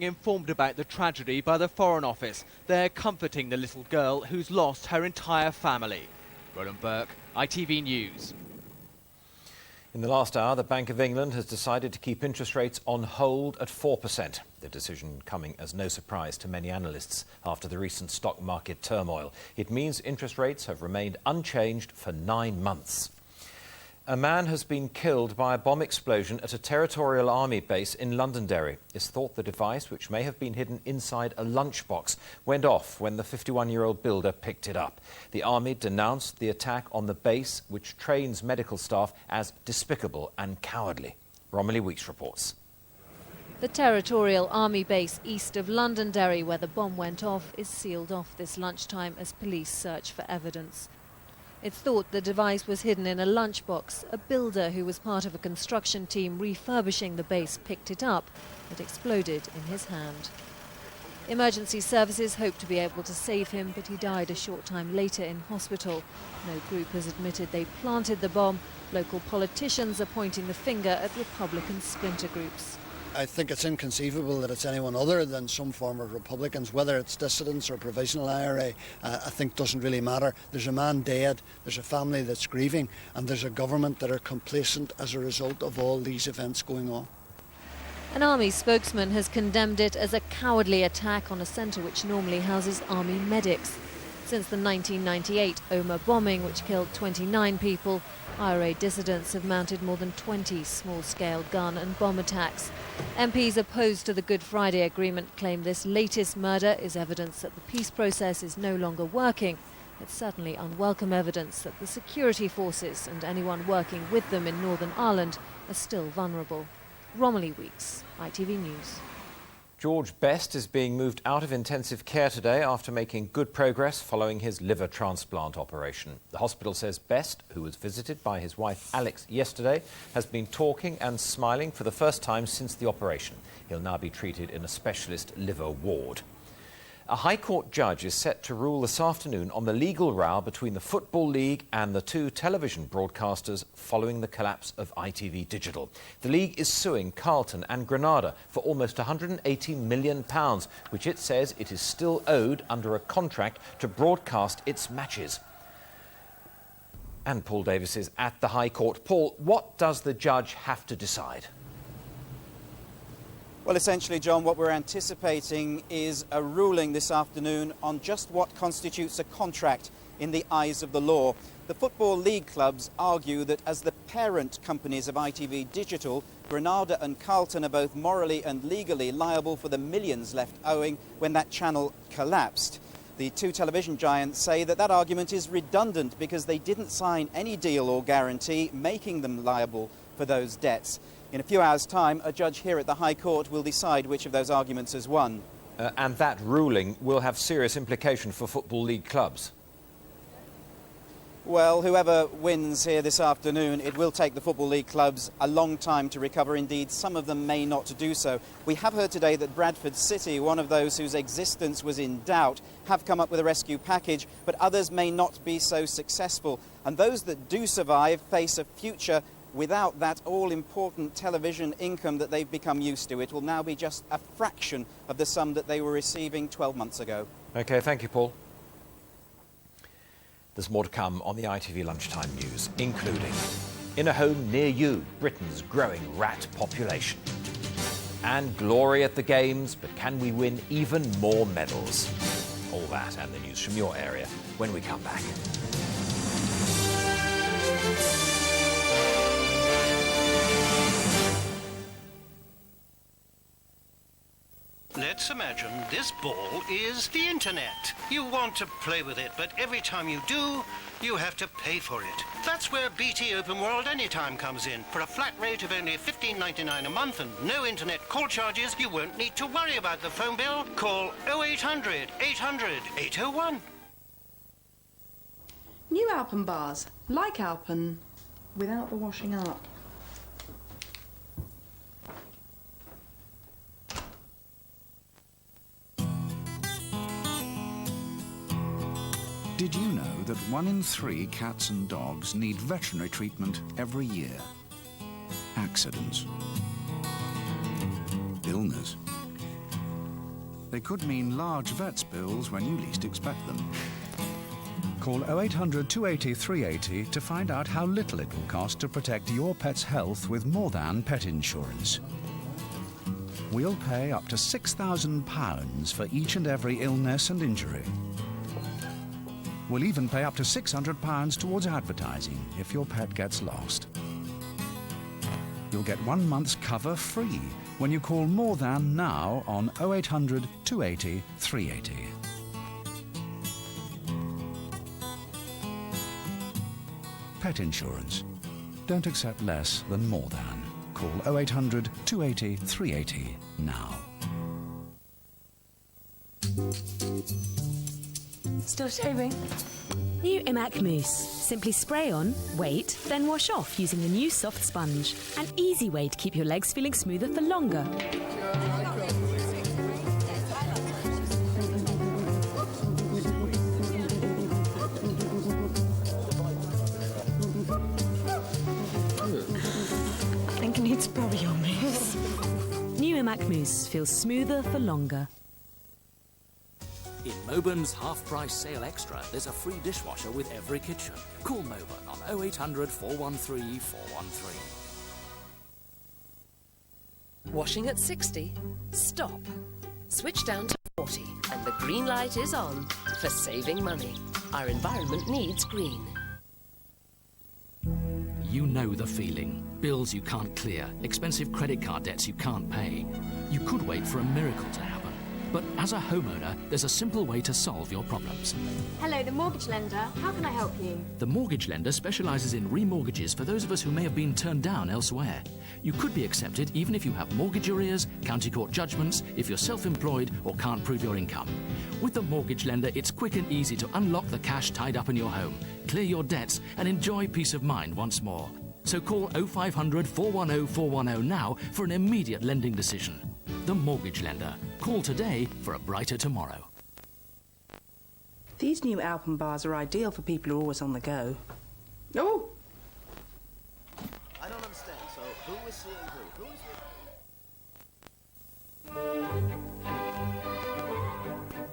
Informed about the tragedy by the Foreign Office. They're comforting the little girl who's lost her entire family. Roland Burke, ITV News. In the last hour, the Bank of England has decided to keep interest rates on hold at 4%. The decision coming as no surprise to many analysts after the recent stock market turmoil. It means interest rates have remained unchanged for 9 months. A man has been killed by a bomb explosion at a territorial army base in Londonderry. It's thought the device, which may have been hidden inside a lunchbox, went off when the 51-year-old builder picked it up. The army denounced the attack on the base, which trains medical staff, as despicable and cowardly. Romilly Weeks reports. The territorial army base east of Londonderry, where the bomb went off, is sealed off this lunchtime as police search for evidence. It's thought the device was hidden in a lunchbox. A builder who was part of a construction team refurbishing the base picked it up. It exploded in his hand. Emergency services hoped to be able to save him, but he died a short time later in hospital. No group has admitted they planted the bomb. Local politicians are pointing the finger at Republican splinter groups. I think it's inconceivable that it's anyone other than some form of Republicans, whether it's dissidents or provisional IRA, I think doesn't really matter. There's a man dead, there's a family that's grieving, and there's a government that are complacent as a result of all these events going on. An army spokesman has condemned it as a cowardly attack on a centre which normally houses army medics. Since the 1998 Omagh bombing, which killed 29 people, IRA dissidents have mounted more than 20 small-scale gun and bomb attacks. MPs opposed to the Good Friday Agreement claim this latest murder is evidence that the peace process is no longer working. It's certainly unwelcome evidence that the security forces and anyone working with them in Northern Ireland are still vulnerable. Romilly Weeks, ITV News. George Best is being moved out of intensive care today after making good progress following his liver transplant operation. The hospital says Best, who was visited by his wife Alex yesterday, has been talking and smiling for the first time since the operation. He'll now be treated in a specialist liver ward. A High Court judge is set to rule this afternoon on the legal row between the Football League and the two television broadcasters following the collapse of ITV Digital. The league is suing Carlton and Granada for almost £180 million, which it says it is still owed under a contract to broadcast its matches. And Paul Davis is at the High Court. Paul, what does the judge have to decide? Well, essentially, John, what we're anticipating is a ruling this afternoon on just what constitutes a contract in the eyes of the law. The Football League clubs argue that as the parent companies of ITV Digital, Granada and Carlton are both morally and legally liable for the millions left owing when that channel collapsed. The two television giants say that that argument is redundant because they didn't sign any deal or guarantee making them liable for those debts. In a few hours' time, a judge here at the High Court will decide which of those arguments has won. And that ruling will have serious implications for Football League clubs. Well, whoever wins here this afternoon, it will take the Football League clubs a long time to recover. Indeed, some of them may not do so. We have heard today that Bradford City, one of those whose existence was in doubt, have come up with a rescue package, but others may not be so successful. And those that do survive face a future without that all-important television income that they've become used to. It will now be just a fraction of the sum that they were receiving 12 months ago. OK, thank you, Paul. There's more to come on the ITV Lunchtime News, including in a home near you, Britain's growing rat population. And glory at the Games, but can we win even more medals? All that and the news from your area when we come back. Let's imagine this ball is the internet. You want to play with it, but every time you do, you have to pay for it. That's where BT Open World Anytime comes in. For a flat rate of only $15.99 a month and no internet call charges, you won't need to worry about the phone bill. Call 0800 800 801. New Alpen bars, like Alpen, without the washing up. Did you know that 1 in 3 cats and dogs need veterinary treatment every year? Accidents, illness, They could mean large vets bills when you least expect them. Call 0800 280 380 to find out how little it will cost to protect your pet's health with More Than pet insurance. We'll pay up to £6,000 for each and every illness and injury. We'll even pay up to £600 towards advertising if your pet gets lost. You'll get 1 month's cover free when you call More Than now on 0800 280 380. Pet insurance. Don't accept less than More Than. Call 0800 280 380 now. Still shaving? New Imac Mousse. Simply spray on, wait, then wash off using the new soft sponge. An easy way to keep your legs feeling smoother for longer. I think I need to borrow your mousse. New Imac Mousse feels smoother for longer. In Moburn's half-price sale extra, there's a free dishwasher with every kitchen. Call Moburn on 0800 413 413. Washing at 60? Stop. Switch down to 40 and the green light is on for saving money. Our environment needs green. You know the feeling. Bills you can't clear, expensive credit card debts you can't pay. You could wait for a miracle to happen. But as a homeowner, there's a simple way to solve your problems. Hello, the mortgage lender. How can I help you? The mortgage lender specialises in remortgages for those of us who may have been turned down elsewhere. You could be accepted even if you have mortgage arrears, county court judgments, if you're self-employed or can't prove your income. With the mortgage lender, it's quick and easy to unlock the cash tied up in your home, clear your debts and enjoy peace of mind once more. So call 0500 410 410 now for an immediate lending decision. The Mortgage Lender. Call today for a brighter tomorrow. These new Alpen bars are ideal for people who are always on the go. Oh! I don't understand. So who is seeing who? Who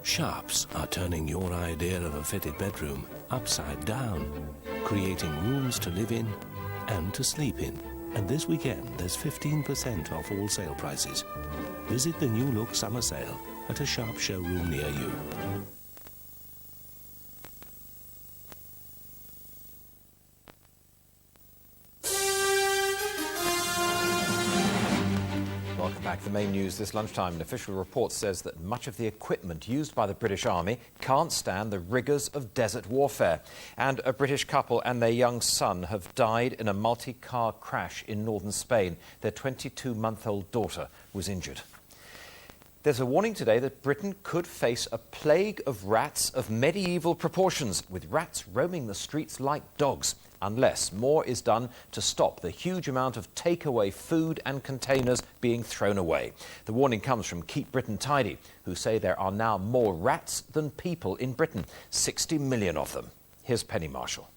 is Sharps are turning your idea of a fitted bedroom upside down, creating rooms to live in and to sleep in. And this weekend, there's 15% off all sale prices. Visit the New Look Summer Sale at a Sharp showroom near you. Welcome back. The main news this lunchtime. An official report says that much of the equipment used by the British Army can't stand the rigours of desert warfare. And a British couple and their young son have died in a multi-car crash in northern Spain. Their 22-month-old daughter was injured. There's a warning today that Britain could face a plague of rats of medieval proportions, with rats roaming the streets like dogs, unless more is done to stop the huge amount of takeaway food and containers being thrown away. The warning comes from Keep Britain Tidy, who say there are now more rats than people in Britain, 60 million of them. Here's Penny Marshall.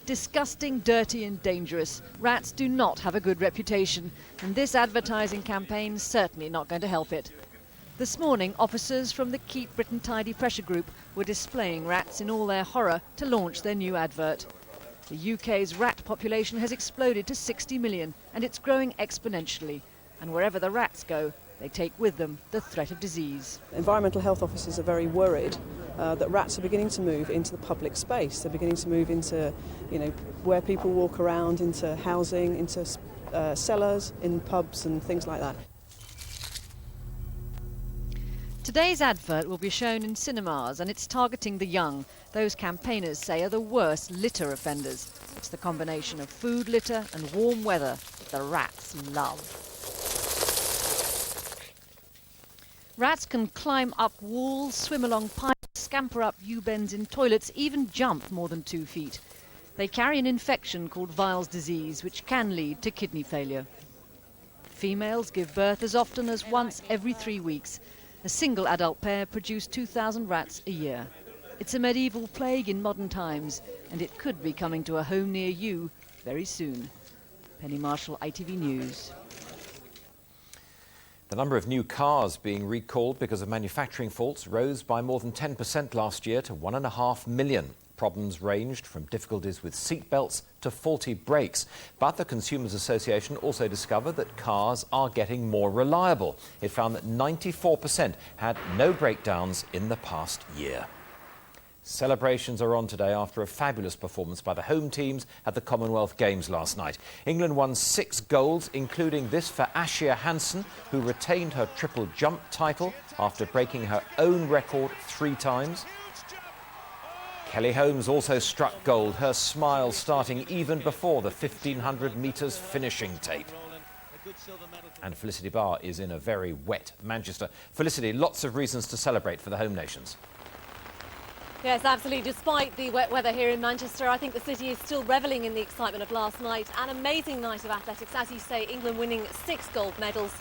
Disgusting, dirty and dangerous. Rats do not have a good reputation, and this advertising campaign's certainly not going to help it. This morning, officers from the Keep Britain Tidy pressure group were displaying rats in all their horror to launch their new advert. The UK's rat population has exploded to 60 million, and it's growing exponentially. And wherever the rats go, they take with them the threat of disease. Environmental health officers are very worried that rats are beginning to move into the public space. They're beginning to move into, where people walk around, into housing, into cellars, in pubs and things like that. Today's advert will be shown in cinemas, and it's targeting the young. Those campaigners say are the worst litter offenders. It's the combination of food litter and warm weather that the rats love. Rats can climb up walls, swim along pipes, scamper up U-bends in toilets, even jump more than 2 feet. They carry an infection called Weil's disease, which can lead to kidney failure. Females give birth as often as once every 3 weeks. A single adult pair produce 2,000 rats a year. It's a medieval plague in modern times, and it could be coming to a home near you very soon. Penny Marshall, ITV News. The number of new cars being recalled because of manufacturing faults rose by more than 10% last year to 1.5 million. Problems ranged from difficulties with seat belts to faulty brakes. But the Consumers Association also discovered that cars are getting more reliable. It found that 94% had no breakdowns in the past year. Celebrations are on today after a fabulous performance by the home teams at the Commonwealth Games last night. England won 6 golds, including this for Ashia Hansen, who retained her triple jump title after breaking her own record 3 times. Kelly Holmes also struck gold, her smile starting even before the 1,500 metres finishing tape. And Felicity Barr is in a very wet Manchester. Felicity, lots of reasons to celebrate for the home nations. Yes, absolutely. Despite the wet weather here in Manchester, I think the city is still revelling in the excitement of last night. An amazing night of athletics. As you say, England winning 6 gold medals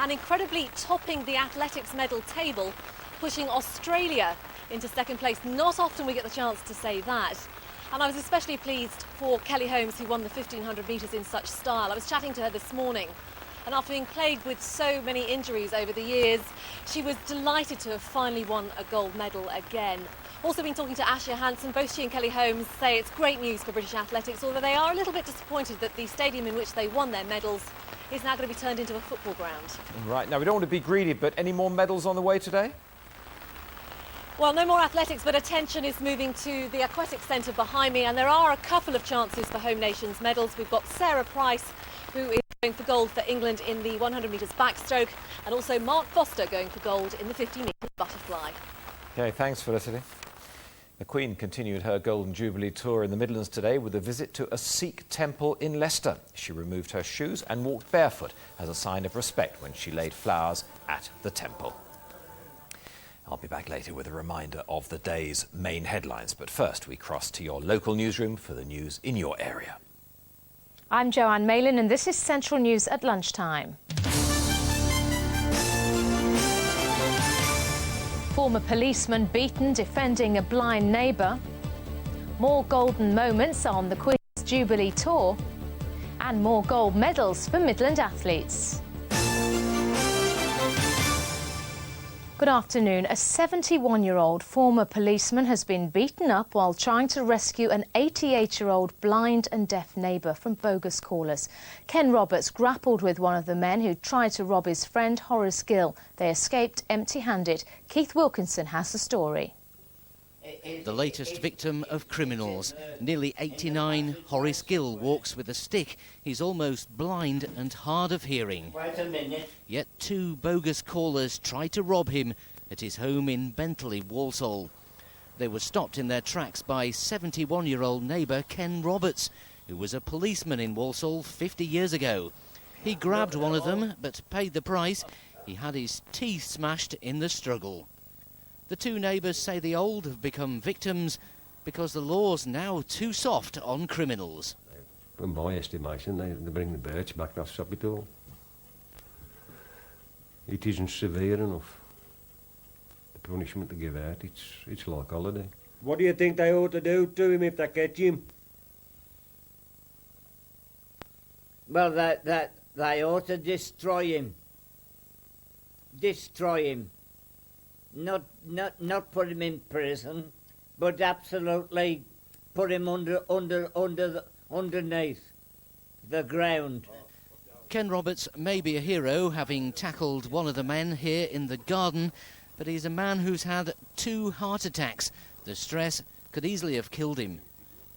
and incredibly topping the athletics medal table, pushing Australia into second place. Not often we get the chance to say that. And I was especially pleased for Kelly Holmes, who won the 1,500 metres in such style. I was chatting to her this morning, and after being plagued with so many injuries over the years, she was delighted to have finally won a gold medal again. Also been talking to Ashia Hansen. Both she and Kelly Holmes say it's great news for British athletics, although they are a little bit disappointed that the stadium in which they won their medals is now going to be turned into a football ground. Right, now we don't want to be greedy, but any more medals on the way today? Well, no more athletics, but attention is moving to the aquatic centre behind me, and there are a couple of chances for home nations medals. We've got Sarah Price, who is going for gold for England in the 100 metres backstroke, and also Mark Foster going for gold in the 50 metres butterfly. OK, thanks, Felicity. The Queen continued her Golden Jubilee tour in the Midlands today with a visit to a Sikh temple in Leicester. She removed her shoes and walked barefoot as a sign of respect when she laid flowers at the temple. I'll be back later with a reminder of the day's main headlines. But first, we cross to your local newsroom for the news in your area. I'm Joanne Malin, and this is Central News at lunchtime. Former policeman beaten defending a blind neighbour. More golden moments on the Queen's Jubilee tour. And more gold medals for Midland athletes. Good afternoon. A 71-year-old former policeman has been beaten up while trying to rescue an 88-year-old blind and deaf neighbour from bogus callers. Ken Roberts grappled with one of the men who tried to rob his friend Horace Gill. They escaped empty-handed. Keith Wilkinson has the story. The latest victim of criminals. Nearly 89, Horace Gill walks with a stick. He's almost blind and hard of hearing. Wait a minute. Yet 2 bogus callers tried to rob him at his home in Bentley, Walsall. They were stopped in their tracks by 71-year-old neighbour Ken Roberts, who was a policeman in Walsall 50 years ago. He grabbed one of them but paid the price. He had his teeth smashed in the struggle. The 2 neighbours say the old have become victims because the law's now too soft on criminals. In my estimation, they bring the birch back off Soppitall. It isn't severe enough. The punishment to give out, it's like holiday. What do you think they ought to do to him if they catch him? Well, they ought to destroy him. Destroy him. Not put him in prison, but absolutely put him underneath the ground. Ken Roberts may be a hero, having tackled one of the men here in the garden, but he's a man who's had 2 heart attacks. The stress could easily have killed him.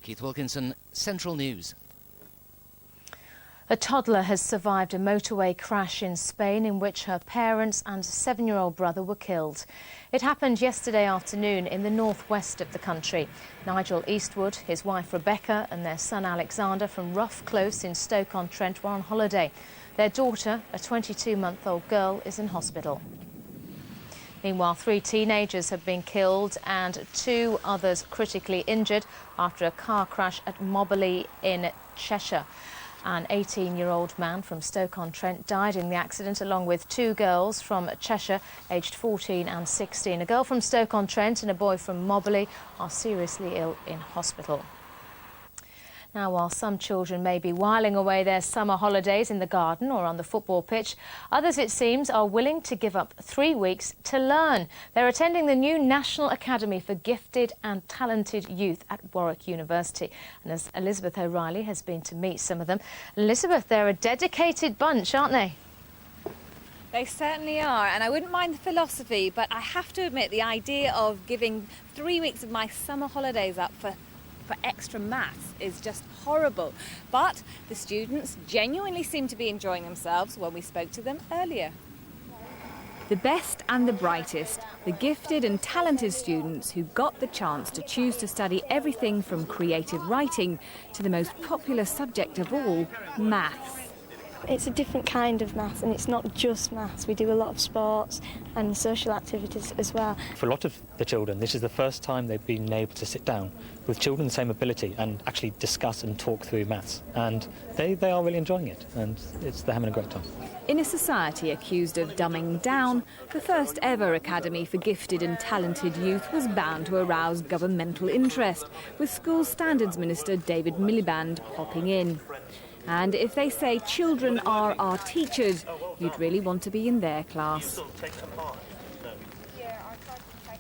Keith Wilkinson, Central News. A toddler has survived a motorway crash in Spain in which her parents and a 7-year-old brother were killed. It happened yesterday afternoon in the northwest of the country. Nigel Eastwood, his wife Rebecca and their son Alexander from Rough Close in Stoke-on-Trent were on holiday. Their daughter, a 22-month-old girl, is in hospital. Meanwhile, 3 teenagers have been killed and 2 others critically injured after a car crash at Moberley in Cheshire. An 18-year-old man from Stoke-on-Trent died in the accident, along with 2 girls from Cheshire, aged 14 and 16. A girl from Stoke-on-Trent and a boy from Moberley are seriously ill in hospital. Now, while some children may be whiling away their summer holidays in the garden or on the football pitch, others, it seems, are willing to give up 3 weeks to learn. They're attending the new National Academy for Gifted and Talented Youth at Warwick University. And as Elizabeth O'Reilly has been to meet some of them, Elizabeth, they're a dedicated bunch, aren't they? They certainly are, and I wouldn't mind the philosophy, but I have to admit the idea of giving 3 weeks of my summer holidays up for extra maths is just horrible. But the students genuinely seem to be enjoying themselves when we spoke to them earlier. The best and the brightest, the gifted and talented students who got the chance to choose to study everything from creative writing to the most popular subject of all, maths. It's a different kind of maths, and it's not just maths. We do a lot of sports and social activities as well. For a lot of the children, this is the first time they've been able to sit down with children with the same ability and actually discuss and talk through maths. And they are really enjoying it, and they're having a great time. In a society accused of dumbing down, the first ever Academy for Gifted and Talented Youth was bound to arouse governmental interest, with School Standards Minister David Miliband popping in. And if they say children are our teachers, you'd really want to be in their class.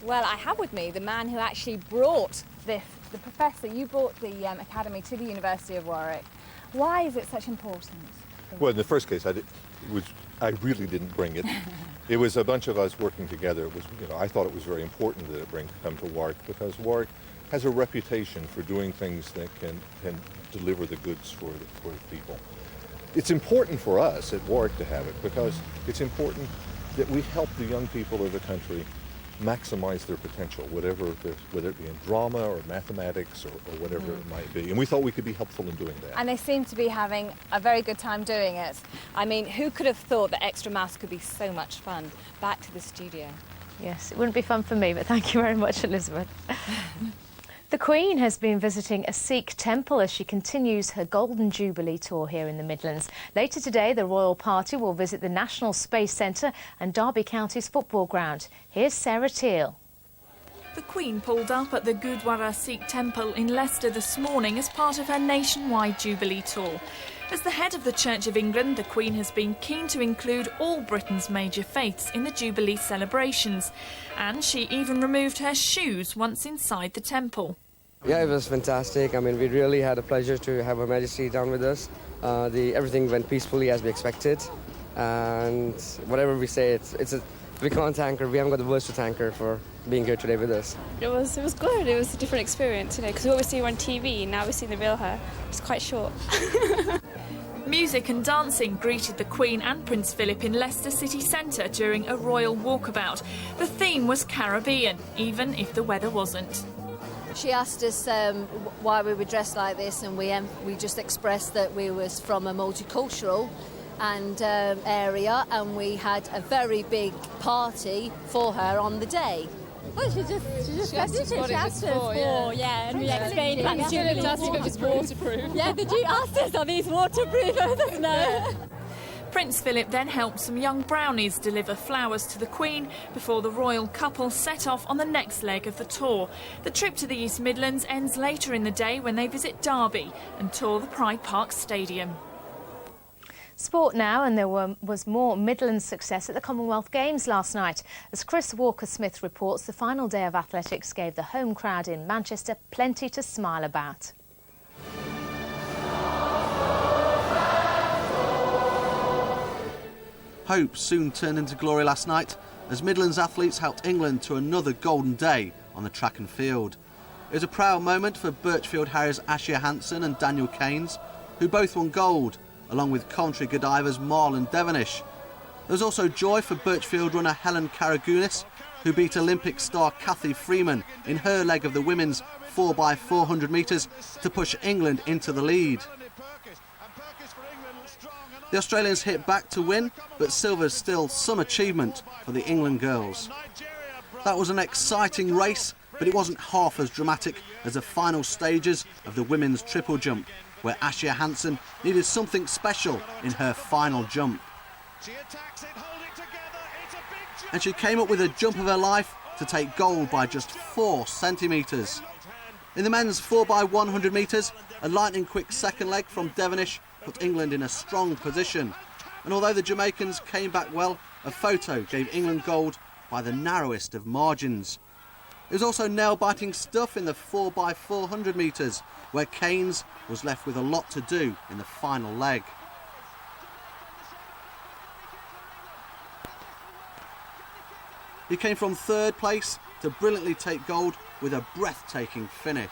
Well, I have with me the man who actually brought this, the professor. You brought the academy to the University of Warwick. Why is it such importance? Well, in the first case, I really didn't bring it. It was a bunch of us working together. It was, I thought it was very important that it come to Warwick, because Warwick has a reputation for doing things that can deliver the goods for the people. It's important for us at Warwick to have it, because it's important that we help the young people of the country maximize their potential, whether it be in drama or mathematics or whatever it might be. And we thought we could be helpful in doing that. And they seem to be having a very good time doing it. I mean, who could have thought that extra maths could be so much fun? Back to the studio. Yes, it wouldn't be fun for me, but thank you very much, Elizabeth. The Queen has been visiting a Sikh temple as she continues her Golden Jubilee tour here in the Midlands. Later today, the royal party will visit the National Space Centre and Derby County's football ground. Here's Sarah Teal. The Queen pulled up at the Gurdwara Sikh temple in Leicester this morning as part of her nationwide Jubilee tour. As the head of the Church of England, the Queen has been keen to include all Britain's major faiths in the Jubilee celebrations. And she even removed her shoes once inside the temple. Yeah, it was fantastic. I mean, we really had a pleasure to have Her Majesty down with us. Everything went peacefully as we expected. And whatever we say, we can't thank her. We haven't got the words to thank her for being here today with us. It was good. It was a different experience, because we always see her on TV, and now we're seeing the real her. It's quite short. Music and dancing greeted the Queen and Prince Philip in Leicester city centre during a royal walkabout. The theme was Caribbean, even if the weather wasn't. She asked us why we were dressed like this, and we just expressed that we was from a multicultural area, and we had a very big party for her on the day. Well, she just asked us what it was for, yeah, and we explained that the Jubilee asked if it was waterproof. Yeah, the Duke asked us, are these waterproof? No. Prince Philip then helped some young brownies deliver flowers to the Queen before the royal couple set off on the next leg of the tour. The trip to the East Midlands ends later in the day when they visit Derby and tour the Pride Park Stadium. Sport now, and there was more Midlands success at the Commonwealth Games last night. As Chris Walker-Smith reports, the final day of athletics gave the home crowd in Manchester plenty to smile about. Hope soon turned into glory last night as Midlands athletes helped England to another golden day on the track and field. It was a proud moment for Birchfield Harriers' Ashia Hansen and Daniel Keynes, who both won gold, along with Coventry Godiva's Marlon Devonish. There was also joy for Birchfield runner Helen Karagounis, who beat Olympic star Cathy Freeman in her leg of the women's 4x400 metres to push England into the lead. The Australians hit back to win, but silver's still some achievement for the England girls. That was an exciting race, but it wasn't half as dramatic as the final stages of the women's triple jump, where Ashia Hansen needed something special in her final jump. And she came up with a jump of her life to take gold by just 4 centimetres. In the men's 4x100 metres, a lightning-quick second leg from Devonish put England in a strong position. And although the Jamaicans came back well, a photo gave England gold by the narrowest of margins. It was also nail-biting stuff in the 4x400 metres, where Keynes was left with a lot to do in the final leg. He came from third place to brilliantly take gold with a breathtaking finish.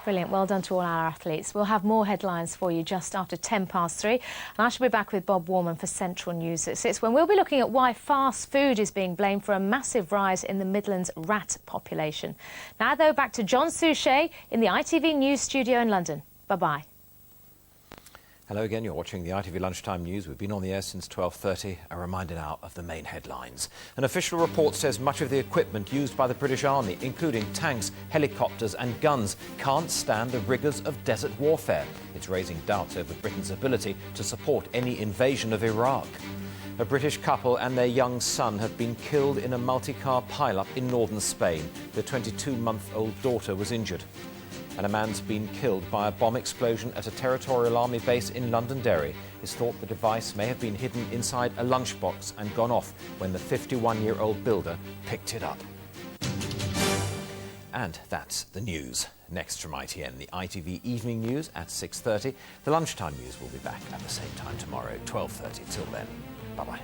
Brilliant. Well done to all our athletes. We'll have more headlines for you just after 3:10. And I shall be back with Bob Warman for Central News at 6, when we'll be looking at why fast food is being blamed for a massive rise in the Midlands rat population. Now, though, back to John Suchet in the ITV News studio in London. Bye-bye. Hello again, you're watching the ITV Lunchtime News. We've been on the air since 12:30. A reminder now of the main headlines. An official report says much of the equipment used by the British Army, including tanks, helicopters and guns, can't stand the rigours of desert warfare. It's raising doubts over Britain's ability to support any invasion of Iraq. A British couple and their young son have been killed in a multi-car pile-up in northern Spain. Their 22-month-old daughter was injured. And a man's been killed by a bomb explosion at a territorial army base in Londonderry. It's thought the device may have been hidden inside a lunchbox and gone off when the 51-year-old builder picked it up. And that's the news. Next from ITN, the ITV Evening News at 6:30. The Lunchtime News will be back at the same time tomorrow, 12:30. Till then, bye-bye.